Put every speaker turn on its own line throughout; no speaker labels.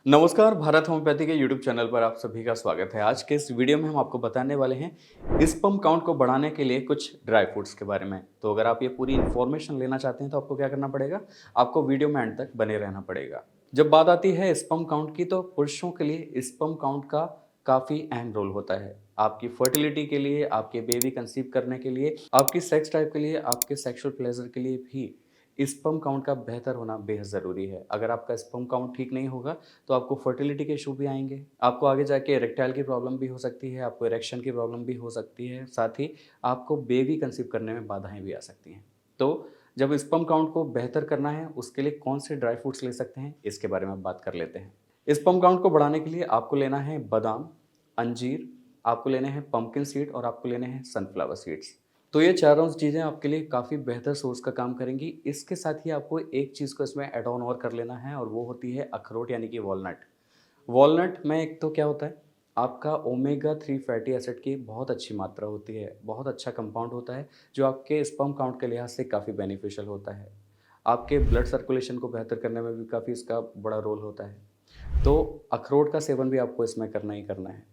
नमस्कार, भारत होम्योपैथी के YouTube channel पर आप सभी का स्वागत है। आज के इस वीडियो में हम आपको बताने वाले हैं स्पर्म काउंट को बढ़ाने के लिए कुछ ड्राई फ्रूट्स के बारे में। तो अगर आप ये पूरी इन्फॉर्मेशन लेना चाहते हैं तो आपको क्या करना पड़ेगा, आपको वीडियो में एंड तक बने रहना पड़ेगा। जब बात आती है स्पर्म काउंट की, तो पुरुषों के लिए स्पर्म काउंट का काफ़ी अहम रोल होता है। आपकी फर्टिलिटी के लिए, आपके बेबी कंसीव करने के लिए, आपकी सेक्स टाइप के लिए, आपके सेक्सुअल प्लेजर के लिए भी स्पर्म काउंट का बेहतर होना बेहद ज़रूरी है। अगर आपका स्पर्म काउंट ठीक नहीं होगा तो आपको फर्टिलिटी के इशू भी आएंगे, आपको आगे जाके इरेक्टाइल की प्रॉब्लम भी हो सकती है, आपको इरेक्शन की प्रॉब्लम भी हो सकती है, साथ ही आपको बेबी कंसीव करने में बाधाएं भी आ सकती हैं। तो जब स्पर्म काउंट को बेहतर करना है, उसके लिए कौन से ड्राई फ्रूट्स ले सकते हैं, इसके बारे में बात कर लेते हैं। स्पर्म काउंट को बढ़ाने के लिए आपको लेना है बादाम, अंजीर, आपको लेने हैं पंपकिन सीड और आपको लेने हैं सनफ्लावर सीड्स। तो ये चारों चीज़ें आपके लिए काफ़ी बेहतर सोर्स का काम करेंगी। इसके साथ ही आपको एक चीज़ को इसमें ऐड ऑन और कर लेना है, और वो होती है अखरोट यानी कि वॉलनट। वॉलनट में एक तो क्या होता है, आपका ओमेगा 3 फैटी एसिड की बहुत अच्छी मात्रा होती है, बहुत अच्छा कंपाउंड होता है, जो आपके स्पर्म काउंट के लिहाज से काफ़ी बेनिफिशियल होता है। आपके ब्लड सर्कुलेशन को बेहतर करने में भी काफ़ी इसका बड़ा रोल होता है। तो अखरोट का सेवन भी आपको इसमें करना ही करना है।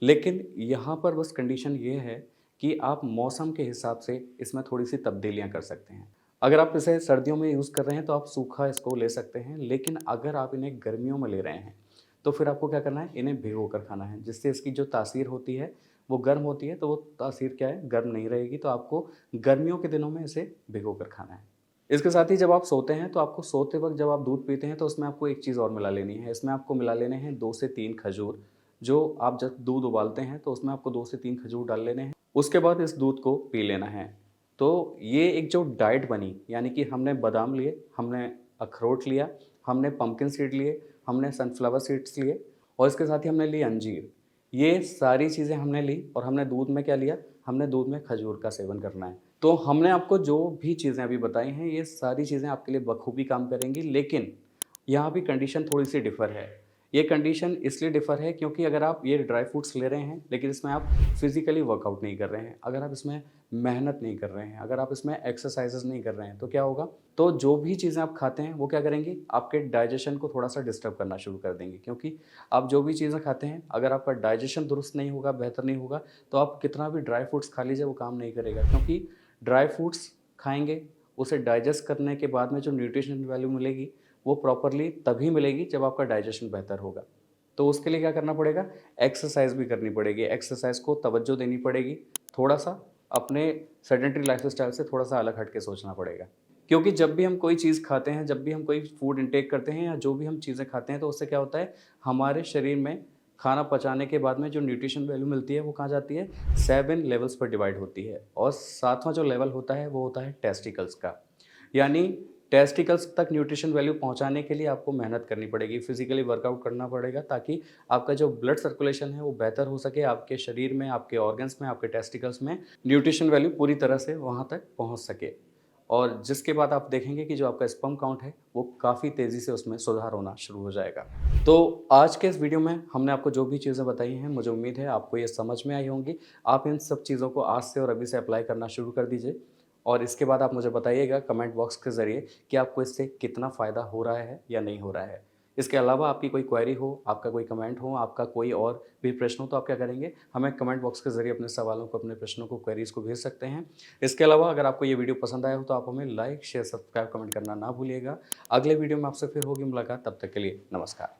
लेकिन यहाँ पर बस कंडीशन ये है कि आप मौसम के हिसाब से इसमें थोड़ी-सी तब्दीलियाँ कर सकते हैं। अगर आप इसे सर्दियों में यूज़ कर रहे हैं तो आप सूखा इसको ले सकते हैं, लेकिन अगर आप इन्हें गर्मियों में ले रहे हैं, तो फिर आपको क्या करना है, इन्हें भिगो कर खाना है, जिससे इसकी जो तासीर होती है, वो गर्म होती है, तो वो तासीर क्या है, गर्म नहीं रहेगी, तो आपको गर्मियों के दिनों में इसे भिगो कर खाना है। इसके साथ ही जब आप सोते हैं, तो आपको सोते वक़्त जब आप दूध पीते हैं, तो उसमें आपको एक चीज़ और मिला लेनी है। इसमें आपको मिला लेने हैं 2 से 3 खजूर। जो आप जब दूध उबालते हैं, तो उसमें आपको 2 से 3 खजूर डाल लेने हैं। उसके बाद इस दूध को पी लेना है। तो ये एक जो डाइट बनी, यानी कि हमने बादाम लिए, हमने अखरोट लिया, हमने पंपकिन सीड लिए, हमने सनफ्लावर सीड्स लिए और इसके साथ ही हमने ली अंजीर। ये सारी चीज़ें हमने ली और हमने दूध में क्या लिया, हमने दूध में खजूर का सेवन करना है। तो हमने आपको जो भी चीज़ें अभी बताई हैं, ये सारी चीज़ें आपके लिए बखूबी काम करेंगी, लेकिन यहाँ भी कंडीशन थोड़ी-सी डिफ़र है। ये कंडीशन इसलिए डिफ़र है क्योंकि अगर आप ये ड्राई फ्रूट्स ले रहे हैं, लेकिन इसमें आप फिज़िकली वर्कआउट नहीं कर रहे हैं, अगर आप इसमें मेहनत नहीं कर रहे हैं, अगर आप इसमें एक्सरसाइज़ेज़ नहीं कर रहे हैं, तो क्या होगा? तो जो भी चीज़ें आप खाते हैं, वो क्या करेंगी? आपके डाइजेशन को थोड़ा-सा डिस्टर्ब करना शुरू कर देंगी, क्योंकि आप जो भी चीज़ें खाते हैं, अगर आपका डाइजेशन दुरुस्त नहीं होगा, बेहतर नहीं होगा, तो आप कितना भी ड्राई फ्रूट्स खा लीजिए, वो काम नहीं करेगा, क्योंकि ड्राई फ्रूट्स खाएँगे, उसे डाइजेस्ट करने के बाद में जो न्यूट्रिशन वैल्यू मिलेगी, वो प्रॉपरली तभी मिलेगी जब आपका डाइजेशन बेहतर होगा। तो उसके लिए क्या करना पड़ेगा? एक्सरसाइज़ भी करनी पड़ेगी, एक्सरसाइज़ को तवज्जो देनी पड़ेगी, थोड़ा-सा अपने सेडेंटरी लाइफ़स्टाइल से थोड़ा-सा अलग हट के सोचना पड़ेगा। क्योंकि जब भी हम कोई चीज़ खाते हैं, जब भी हम कोई फूड इनटेक करते हैं या जो भी हम चीज़ें खाते हैं, तो उससे क्या होता है, हमारे शरीर में खाना पचाने के बाद में जो न्यूट्रिशन वैल्यू मिलती है, वो कहाँ जाती है? 7 लेवल्स पर डिवाइड होती है, और 7वाँ जो लेवल होता है, वो होता है टेस्टिकल्स का। यानी टेस्टिकल्स तक न्यूट्रिशन वैल्यू पहुंचाने के लिए आपको मेहनत करनी पड़ेगी, फिजिकली वर्कआउट करना पड़ेगा, ताकि आपका जो ब्लड सर्कुलेशन है वो बेहतर हो सके, आपके शरीर में, आपके ऑर्गन्स में, आपके टेस्टिकल्स में न्यूट्रिशन वैल्यू पूरी तरह से वहां तक पहुंच सके। और जिसके बाद आप देखेंगे कि जो आपका स्पर्म काउंट है, वो काफ़ी तेज़ी से उसमें सुधार होना शुरू हो जाएगा। तो आज के इस वीडियो में हमने आपको जो भी चीज़ें बताई हैं, मुझे उम्मीद है आपको ये समझ में आई होंगी। आप इन सब चीज़ों को आज से और अभी से अप्लाई करना शुरू कर दीजिए, और इसके बाद आप मुझे बताइएगा कमेंट बॉक्स के ज़रिए कि आपको इससे कितना फ़ायदा हो रहा है या नहीं हो रहा है। इसके अलावा आपकी कोई क्वेरी हो, आपका कोई कमेंट हो, आपका कोई और भी प्रश्न हो, तो आप क्या करेंगे, हमें कमेंट बॉक्स के ज़रिए अपने सवालों को, अपने प्रश्नों को, क्वेरीज़ को भेज सकते हैं। इसके अलावा अगर आपको ये वीडियो पसंद आया हो तो आप हमें लाइक, शेयर, सब्सक्राइब, कमेंट करना ना भूलिएगा। अगले वीडियो में आपसे फिर होगी मुलाकात, तब तक के लिए नमस्कार।